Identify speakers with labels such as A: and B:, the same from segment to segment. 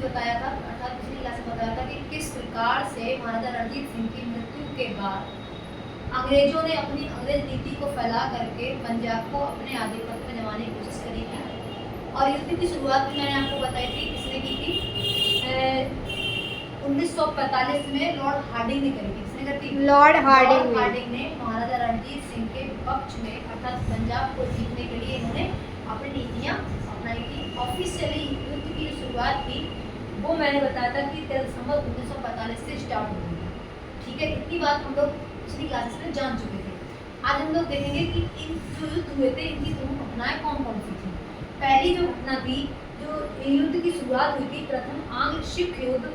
A: बताया था, अर्थात पिछली क्लास में बताया था कि किस प्रकार से महाराजा रणजीत सिंह की मृत्यु के बाद अंग्रेजों ने अपनी अंग्रेज नीति को फैला करके पंजाब को अपने आधिपत्य में जमाने की कोशिश करी थी। और युद्ध की शुरुआत मैंने आपको बताई थी, किसने की थी? 1945 में लॉर्ड हार्डिंग ने करी थी। किसने करी थी?
B: लॉर्ड हार्डिंग
A: ने महाराजा रणजीत सिंह के पक्ष में अर्थात पंजाब को जीतने के लिए इन्होंने अपनी नीतियां अपनाई थी। ऑफिशियली युद्ध की जो शुरुआत थी वो मैंने बताया था कि 13 दिसंबर 1945 से स्टार्ट हो गई। ठीक है, इतनी बात हम लोग पिछली क्लासेस में जान चुके थे। आज हम लोग देखेंगे कि इन जो युद्ध हुए थे इनकी प्रमुख घटनाएं कौन कौन सी थी। पहली जो घटना थी, जो युद्ध की शुरुआत हुई थी, प्रथम आंग्ल सिख युद्ध,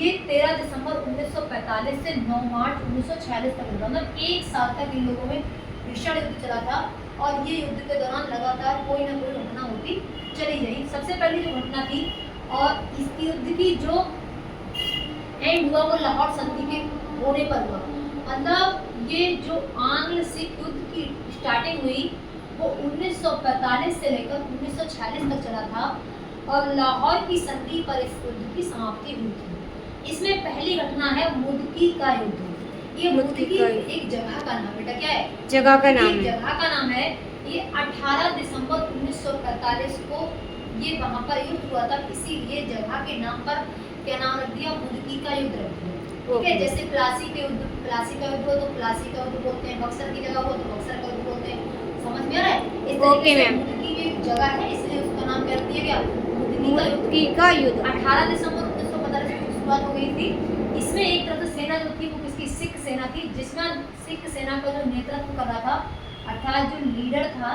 A: ये 13 दिसंबर 1945 से 9 मार्च 1946 तक चला, मतलब एक साल तक इन लोगों में भीषण युद्ध चला था। और ये युद्ध के दौरान लगातार कोई ना कोई घटना होती चली गई। सबसे पहली जो घटना थी और इस युद्ध की जो एंड हुआ वो लाहौर संधि के होने पर हुआ। मतलब ये जो आंग्ल सिख युद्ध की स्टार्टिंग हुई वो 1945 से लेकर 1946 तक चला था और लाहौर की संधि पर इस युद्ध की समाप्ति हुई थी। इसमें पहली घटना है मुदकी का युद्ध। ये मुदकी एक जगह का नाम, बेटा क्या है?
B: जगह का नाम है।
A: जगह का नाम है। ये 18 दिसंबर 1945 को ये वहाँ पर युद्ध हुआ था, इसीलिए जगह के नाम पर क्या नाम रख दिया? मुदकी का युद्ध रख दिया। ठीक है, जैसे प्लासी का युद्ध हो तो प्लासी का युद्ध बोलते हैं, बक्सर की जगह हो तो बक्सर का युद्ध बोलते हैं। समझ में आ रहा है? इस तरीके से मुदकी की जगह है, इसलिए उसका नाम क्या रख दिया गया? मुदकी का युद्ध। 18 दिसंबर 1945 को शुरुआत हो गई थी। इसमें एक तरफ से सेना जो थी वो किसकी? सिख सेना थी, जिसमें सिख सेना का जो नेतृत्व कर रहा था अर्थात जो लीडर था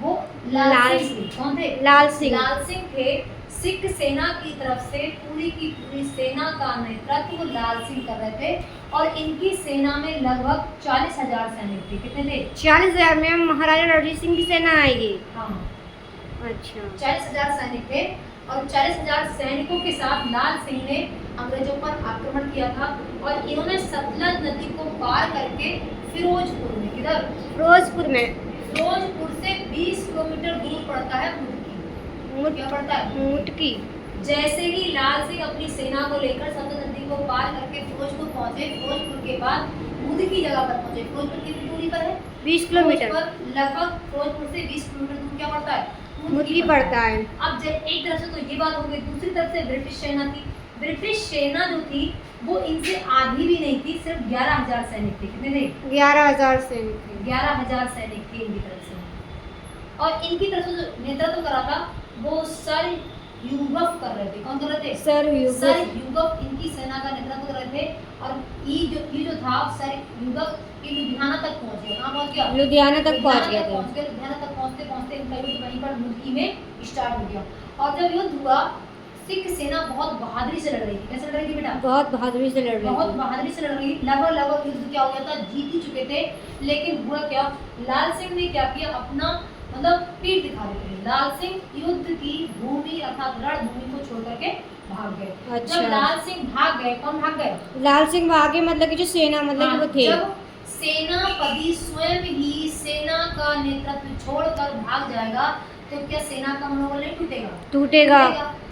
A: वो लाल सिंह। कौन थे? लाल सिंह थे। सिख सेना की तरफ से पूरी की पूरी सेना का नेतृत्व वो लाल सिंह कर रहे थे और इनकी सेना में लगभग 40,000 सैनिक थे। कितने थे?
B: 40,000 में महाराजा रणजीत सिंह की सेना आएगी।
A: हाँ,
B: अच्छा,
A: 40,000 सैनिक थे और 40,000 सैनिकों के साथ लाल सिंह ने अंग्रेजों पर आक्रमण किया था और इन्होंने सतलज नदी को पार करके फिरोजपुर में, किधर? फिरोजपुर से 20 किलोमीटर दूर पड़ता है मुदकी। क्या पड़ता है? मुदकी। जैसे ही लाल सिंह अपनी सेना को लेकर सतलज नदी को पार करके फिरोजपुर पहुंचे, फिरोजपुर के बाद मुदकी जगह पर पहुंचे। फिरोजपुर कितनी दूरी पर है?
B: 20 किलोमीटर।
A: लगभग फिरोजपुर से 20 किलोमीटर दूर क्या पड़ता है?
B: मुदकी पड़ता है।
A: अब एक तरफ से तो ये बात हो गई, दूसरी तरफ से ब्रिटिश सेना थी। ब्रिटिश सेना जो थी वो इनसे आधी भी नहीं थी, सिर्फ 11,000 सैनिक थे। कितने थे?
B: 11,000 सैनिक थे।
A: 11,000 सैनिक थे इनकी तरफ से। और इनकी तरफ से जो नेतृत्व कर रहा था वो सर ह्यूगफ कर रहे थे। कौन कर रहे थे? सर ह्यूगफ इनकी सेना का नेतृत्व कर रहे थे। और ये जो था सर ह्यूगफ लुधियाना तक पहुंच गया। कहाँ पहुंच गया?
B: लुधियाना तक पहुंच गया था।
A: लुधियाना तक पहुंचते पहुंचते इनका युद्ध वहीं पर मुदकी में स्टार्ट हो गया। और जब युद्ध हुआ सिख सेना बहुत बहादुरी से लड़ रही थी। कैसे लड़ रही थी बेटा? बहुत बहादुरी से लड़ रही थी। लगभग युद्ध क्या हो गया था? जीत ही चुके थे। लेकिन हुआ क्या? लाल सिंह ने क्या किया? अपना मतलब पीठ दिखा देते थे। लाल सिंह युद्ध की भूमि अर्थात रणभूमि को छोड़ करके भाग गए। अच्छा। जब लाल सिंह भाग गए, कौन भाग गए?
B: लाल सिंह भागे, मतलब कि जो सेना मतलब वो थे।
A: जब सेनापति स्वयं ही सेना का नेतृत्व छोड़कर भाग जाएगा तो क्या सेना का मनोबल नहीं टूटेगा?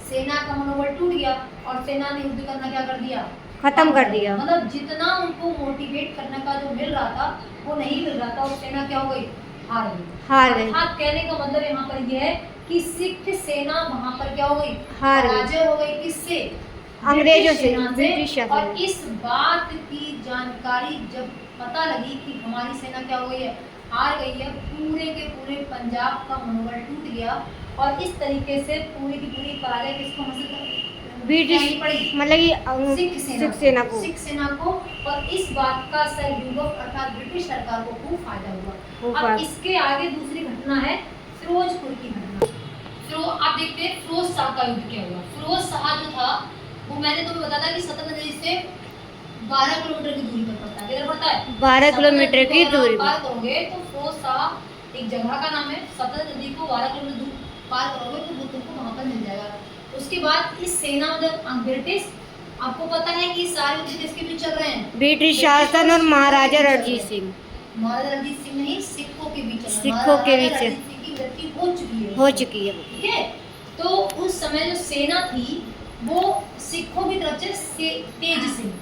A: सेना का मनोबल टूट गया और सेना ने युद्ध करना क्या कर दिया? खत्म कर दिया। मतलब जितना उनको मोटिवेट करने का जो मिल रहा था वो नहीं मिल रहा था और सेना क्या हो गई? हार गई। कहने का मतलब यहाँ पर यह है कि सिख सेना वहाँ पर क्या हो गई? पराजय हो गई। किससे? अंग्रेजों से। और इस बात की जानकारी जब पता लगी कि हमारी सेना क्या हो गई है? हार गई है, पूरे के पूरे पंजाब का मनोबल टूट गया और इस तरीके से पूरी की पूरी पराजय किसको हासिल कर? ब्रिटिश मतलब सिख सेना को। और इस बात का सर ह्यूगफ अर्थात ब्रिटिश सरकार को खूब फायदा हुआ। अब इसके आगे दूसरी घटना है फिरोजपुर की घटना। आप देखते हैं फिरोज शाह का युद्ध क्या हुआ। फिरोज शाह जो था वो मैंने तुम्हें बताया था कि सतलज नदी से 12 किलोमीटर की दूरी पर पड़ता है। किधर पड़ता है? 12 किलोमीटर की दूरी पर पार करोगे तो फिरोज शाह एक जगह का नाम है। सतलज नदी को 12 किलोमीटर दूर पार करोगे तो वो तुमको वहाँ पर मिल जाएगा। उसके बाद इस सेना मतलब ब्रिटिश, आपको पता है कि सारे युद्ध किसके बीच चल रहे हैं? ब्रिटिश शासन और महाराजा रणजीत सिंह। महाराजा रणजीत सिंह नहीं, सिखों के बीच। सिखों के बीच की मृत्यु हो चुकी है। ठीक है, तो उस समय जो सेना थी वो सिखों की तरफ से तेज सिंह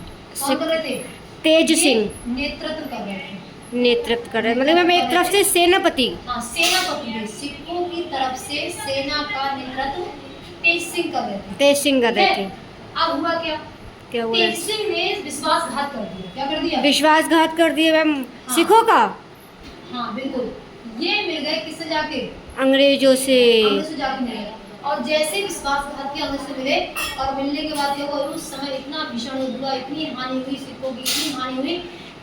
A: कौन कर रहे थे?
B: तेज
A: ये
B: सिंह
A: नेतृत्व कर रहे थे।
B: नेतृत्व कर रहे, मतलब हम एक तरफ से सेनापति।
A: हाँ, सेनापति थे। सिखों की तरफ से सेना का नेतृत्व तेज सिंह कर रहे थे।
B: तेज सिंह कर रहे
A: ठीक
B: थे।
A: है? अब हुआ क्या?
B: क्या हुआ?
A: तेज सिंह ने विश्वासघात कर दिया। क्या कर दिया?
B: विश्वासघात कर दिया मैम
A: हाँ।
B: सिखों का।
A: हाँ बिल्कुल। ये मिल गए किससे जाके?
B: अंग्रेजों से।
A: अंग्रेज से जाके मिले। और जैसे विश्वासघात किया अंग्रेज से मिले और मिलने के बाद क्या हुआ? उस समय इतना भीषण युद्ध हुआ, इतनी हानि हुई सिखों की, इतनी हानि हुई।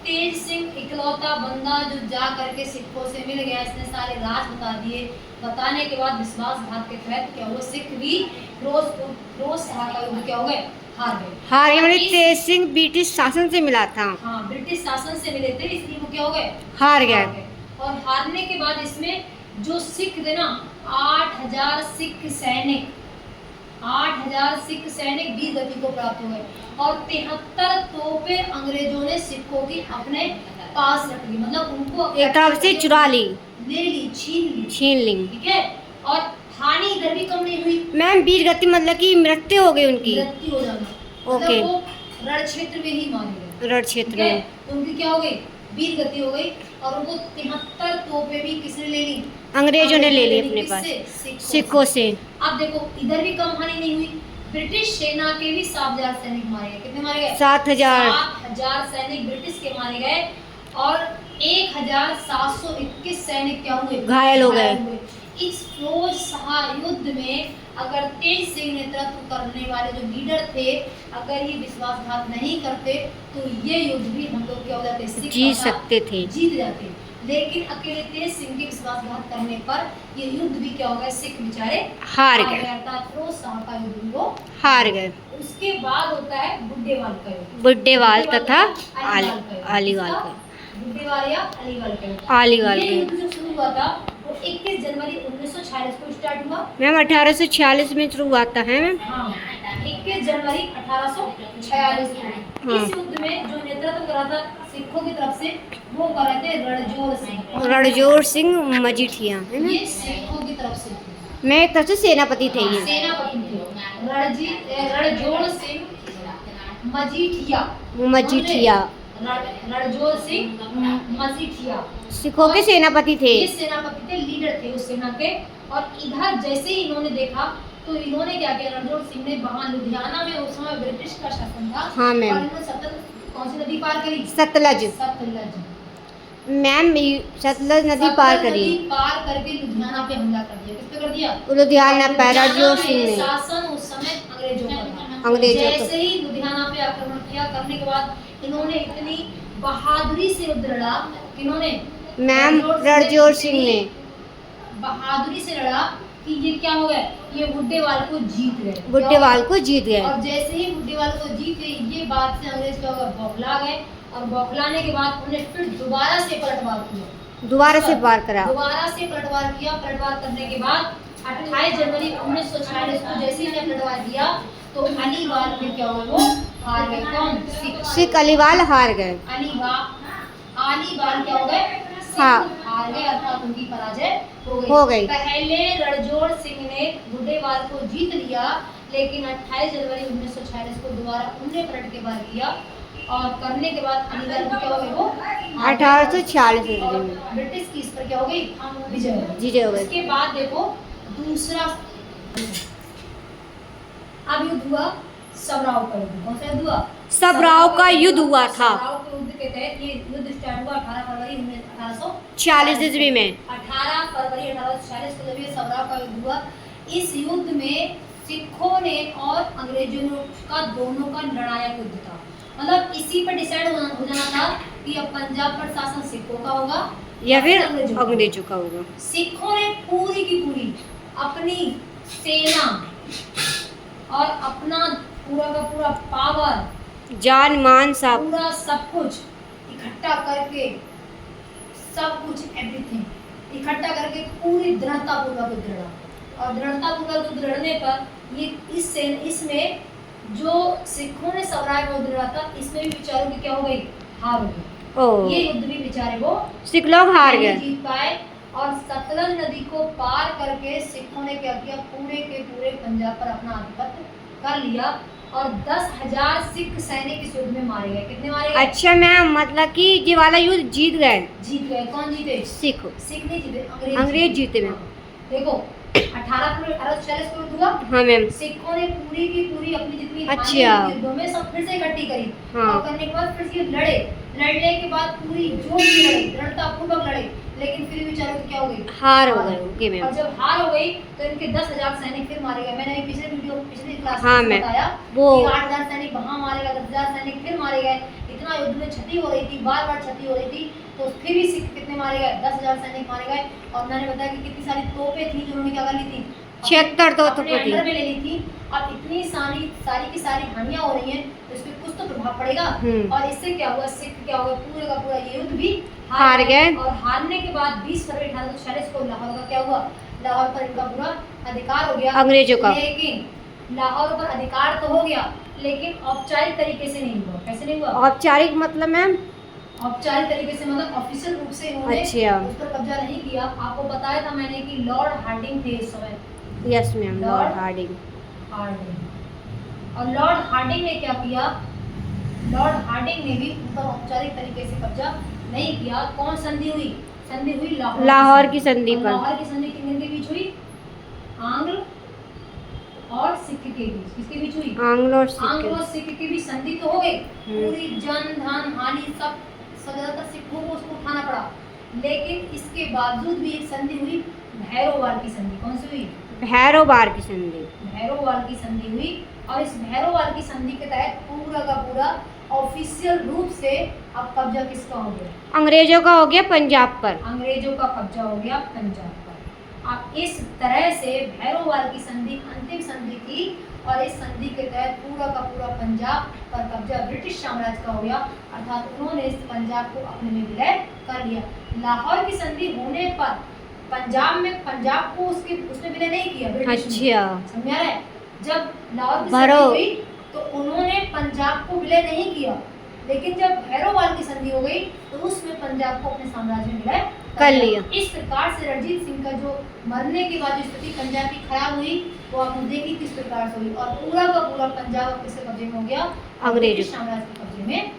A: तेज सिंह इकलौता बंदा जो जा करके सिखों से मिल गया, इसने सारे राज बता दिए। बताने के बाद विश्वासघात के तहत क्या हुआ? सिख भी रोज का युद्ध क्या हो गए? हार गए।
B: हार गए, मतलब
A: इस-
B: तेज सिंह ब्रिटिश शासन से मिला था।
A: हाँ, ब्रिटिश शासन से मिले थे, इसलिए वो क्या हो गए?
B: हार गए।
A: और हारने के बाद इसमें जो सिख थे ना, 8,000 सिख सैनिक, 8,000 सिख सैनिक वीर गति को प्राप्त हो गए और 73 तोपें अंग्रेजों ने सिखों की अपने पास रख ली। मतलब उनको
B: एक तरफ से चुरा ली,
A: ले ली,
B: छीन ली।
A: ठीक है। और हानि इधर भी कम नहीं हुई।
B: मैम वीर गति मतलब कि मृत्यु हो गई उनकी।
A: मृत्यु हो जाना,
B: ओके।
A: मतलब वो रण क्षेत्र में ही मारे गए।
B: रण क्षेत्र
A: ठीक है?
B: में
A: तो उनकी क्या हो गई? वीर गति हो गई। और उनको 73 तोपें भी किसने ले ली?
B: अंग्रेजों ने ले ली अपने
A: किससे?
B: पास सिखों से।
A: अब देखो इधर भी कम हानि नहीं हुई। ब्रिटिश सेना के भी 7,000 सैनिक मारे गए। कितने मारे गए?
B: 7,000।
A: 7,000 सैनिक ब्रिटिश के मारे गए और 1,721 सैनिक क्या हुए?
B: घायल हो गए।
A: इस फिरोज शाह युद्ध में अगर तेज सिंह नेतृत्व करने वाले जो लीडर थे, अगर ये विश्वासघात नहीं करते तो ये युद्ध भी हम लोग क्या हो जाते? सिख
B: जीत
A: का
B: सकते थे।
A: जीत जाते। लेकिन अकेले तेज सिंह के विश्वासघात करने पर ये युद्ध भी क्या हो गया? सिख बेचारे
B: हार गए।
A: अर्थात फिरोज शाह का युद्ध भी वो
B: हार गए।
A: उसके बाद होता है बुड्ढेवाल का युद्ध।
B: बुड्ढेवाल तथा
A: अलीवाल का युद्ध।
B: अलीवाल
A: इसका
B: का
A: बुड्ढेवाल या अलीवाल का युद्ध।
B: अलीवाल
A: ये
B: का
A: युद्ध जो शुरू हुआ था वो 21 जनवरी 1946 को स्टार्ट हुआ।
B: मैम 1846 में शुरू हुआ था है मैम।
A: हाँ, 21 जनवरी 1846 को।
B: हाँ।
A: इस युद्ध में जो नेतृत्व करा था सिखों की तरफ से वो कर रहे थे रणजोर सिंह।
B: रणजोर सिंह मजीठिया है ना।
A: ये सिखों की तरफ से थे।
B: मैं एक तरफ से सेनापति थे ये।
A: सेनापति थे रणजोर सिंह मजीठिया।
B: मजीठिया
A: रणजोर सिंह मजीठिया
B: सिखों के सेनापति थे।
A: ये सेनापति थे, लीडर थे उस सेना के। और इधर जैसे ही इन्होंने देखा तो इन्होंने क्या किया? रणजोर सिंह ने वहां लुधियाना में उस समय ब्रिटिश का शासन था।
B: हाँ मैम।
A: और इन्होंने कौन सी नदी पार करी?
B: सतलज।
A: सतलज
B: मैम सतलज नदी पार करी।
A: नदी पार करके लुधियाना पे हमला कर दिया। किस पे कर दिया?
B: लुधियाना पे रणजोर सिंह
A: में
B: ने।
A: शासन उस समय अंग्रेजों का था।
B: अंग्रेजों का।
A: जैसे ही लुधियाना पे आक्रमण किया, करने के बाद इन्होंने इतनी बहादुरी से युद्ध लड़ा। इन्होंने
B: मैम रणजोर सिंह ने
A: बहादुरी से लड़ा कि ये क्या हो गया? ये बुड्ढेवाल को जीत गए।
B: बुड्ढेवाल को जीत गए।
A: और जैसे ही बुड्ढेवाल को जीत गए, ये बात से अंग्रेज क्या होगा? बौखला गए। और बौखलाने के बाद उन्हें फिर दोबारा से पलटवार किया।
B: दोबारा से पार करा।
A: दोबारा से पलटवार किया। पलटवार करने के बाद 28 जनवरी 1946 को जैसे ही इन्हें पलटवार किया तो अलीवाल में क्या हुआ? वो हार गए। कौन?
B: सिख अलीवाल हार गए।
A: अलीवाल क्या हो गए?
B: हाँ।
A: हार गए, अर्थात उनकी पराजय
B: हो गई।
A: पहले रणजोर सिंह ने बुड्ढेवाल को जीत लिया, लेकिन 28 जनवरी 1946 को दोबारा उन्हें पलट के वार किया। और करने के बाद अलीवाल को क्या हो गए? वो
B: 1846 में
A: ब्रिटिश की इस पर क्या हो गई? विजय हो गई।
B: जीते हो गए।
A: उसके बाद देखो दूसरा अब युद्ध हुआ सबराव का युद्ध। कौन सा युद्ध हुआ?
B: सबराव का युद्ध हुआ था।
A: सबराव के युद्ध के तहत ये युद्ध स्टार्ट हुआ 18 फरवरी
B: 46 ईस्वी में।
A: 18 फरवरी 1846 को जब ये सबराव का युद्ध हुआ। इस युद्ध में सिखों ने और अंग्रेजों का दोनों का लड़ाया युद्ध था। मतलब इसी पर डिसाइड हो जाना था कि अब पंजाब पर शासन सिखों का होगा
B: या फिर अंग्रेजों का होगा।
A: सिखों ने पूरी की पूरी अपनी सेना और अपना पूरा का पूरा पावर,
B: जान मान सब
A: पूरा सब कुछ इकट्ठा करके, सब कुछ एवरीथिंग इकट्ठा करके पूरी दृढ़तापूर्वक युद्ध लड़ा। और दृढ़तापूर्वक युद्ध लड़ने पर ये इसमें जो सिखों ने सबराव में युद्ध लड़ा था, इसमें भी बेचारों की क्या हो गई? हार हो गई। ये युद्ध भी बेचारे वो
B: सिख लोग हार गए।
A: जीत पाए। और सतलज नदी को पार करके सिखों ने क्या किया? पूरे के पूरे पंजाब पर अपना आधिपत्य कर लिया और 10,000 सिख सैनिक इस युद्ध में मारे गए। कितने मारे गए?
B: अच्छा मैम, मतलब कि ये वाला युद्ध जीत गए।
A: जीत गए। कौन जीते?
B: सिख।
A: सिख नहीं जीते,
B: अंग्रेज जीते मैम।
A: देखो 1846 को युद्ध हुआ।
B: हाँ मैम।
A: सिखों ने पूरी की पूरी अपनी जितनी
B: अच्छा।
A: हानि युद्धों में सब फिर से इकट्ठी करी।
B: हाँ।
A: और करने के बाद फिर से लड़े। लड़ने के बाद पूरी जोर से लड़े, दृढ़तापूर्वक लड़े, लेकिन फिर भी चलो क्या हो गई?
B: हार हो गई। Okay ma'am.
A: और जब हार हो गई तो इनके 10,000 सैनिक फिर मारे गए। मैंने अभी पिछली क्लास
B: हाँ
A: में
B: मैम,
A: बताया
B: वो
A: कि 8,000 सैनिक वहां मारे गए, 10,000 सैनिक फिर मारे गए। इतना युद्ध में क्षति हो रही थी, बार बार क्षति हो रही थी, तो फिर भी सिख कितने मारे गए? 10,000 सैनिक मारे गए। और मैंने बताया कि कितनी सारी तोपें थी जो उन्होंने क्या कर ली थी?
B: 76 तो
A: अपने अंडर में ले ली थी। अब इतनी सारी की सारी हानियां हो रही हैं, तो इस पे कुछ तो प्रभाव पड़ेगा। और इससे क्या हुआ? सिख क्या हुआ? पूरे का पूरा ये युद्ध भी
B: हार गए।
A: और हारने के बाद 20 फरवरी 1846 को लाहौर का क्या हुआ? लाहौर पर इनका पूरा अधिकार हो गया
B: अंग्रेजों का।
A: लेकिन लाहौर पर अधिकार तो हो गया, लेकिन औपचारिक तरीके से नहीं हुआ। कैसे नहीं हुआ?
B: औपचारिक मतलब मैम?
A: औपचारिक तरीके से मतलब ऑफिशियल रूप से इन्होंने
B: अच्छा।
A: उस पर कब्जा नहीं किया। आपको बताया था मैंने कि लॉर्ड हार्डिंग थे इस समय।
B: Yes ma'am, Lord Harding.
A: और लॉर्ड हार्डिंग ने क्या किया? लॉर्ड हार्डिंग ने भी उन पर औपचारिक तरीके से कब्जा नहीं किया। कौन संधि हुई? संधि हुई
B: लाहौर की संधि पर।
A: लाहौर की संधि किनके बीच हुई? आंग्ल और सिख के बीच। किसके बीच हुई?
B: आंग्ल और
A: आंग्ल और
B: सिख।
A: सिख के बीच संधि तो हो गई। पूरी जन धन हानि सब ज्यादातर सिखों को उसको उठाना पड़ा। लेकिन इसके बावजूद भी एक संधि हुई, भैरोवाल की संधि। कौन सी हुई?
B: भैरोवाल की संधि।
A: भैरोवाल की संधि हुई। और इस भैरोवाल की संधि के तहत पूरा का पूरा ऑफिशियल रूप से अब कब्जा किसका हो गया?
B: अंग्रेजों का हो गया पंजाब पर।
A: अंग्रेजों का कब्जा हो गया पंजाब पर। अब इस तरह से भैरोवाल की संधि अंतिम संधि थी और इस संधि के तहत पूरा का पूरा पंजाब पर कब्जा ब्रिटिश साम्राज्य का हो गया। अर्थात उन्होंने इस पंजाब को अपने में विलय कर लिया। लाहौर की संधि होने पर पंजाब को उसने विलय नहीं किया ब्रिटिश ने।
B: अच्छा।
A: समझा रहे? जब लाहौर की संधि हुई तो उन्होंने पंजाब को विलय नहीं किया, लेकिन जब भैरोवाल की संधि हो गई तो उसमें पंजाब को अपने साम्राज्य में विलय
B: कर लिया।
A: इस प्रकार से रणजीत सिंह का जो मरने के बाद जो स्थिति पंजाब की खराब हुई वो आपने देखी किस प्रकार से हुई। और पूरा का पूरा पंजाब अब किसके कब्जे में हो गया?
B: अंग्रेजों
A: साम्राज्य के कब्जे में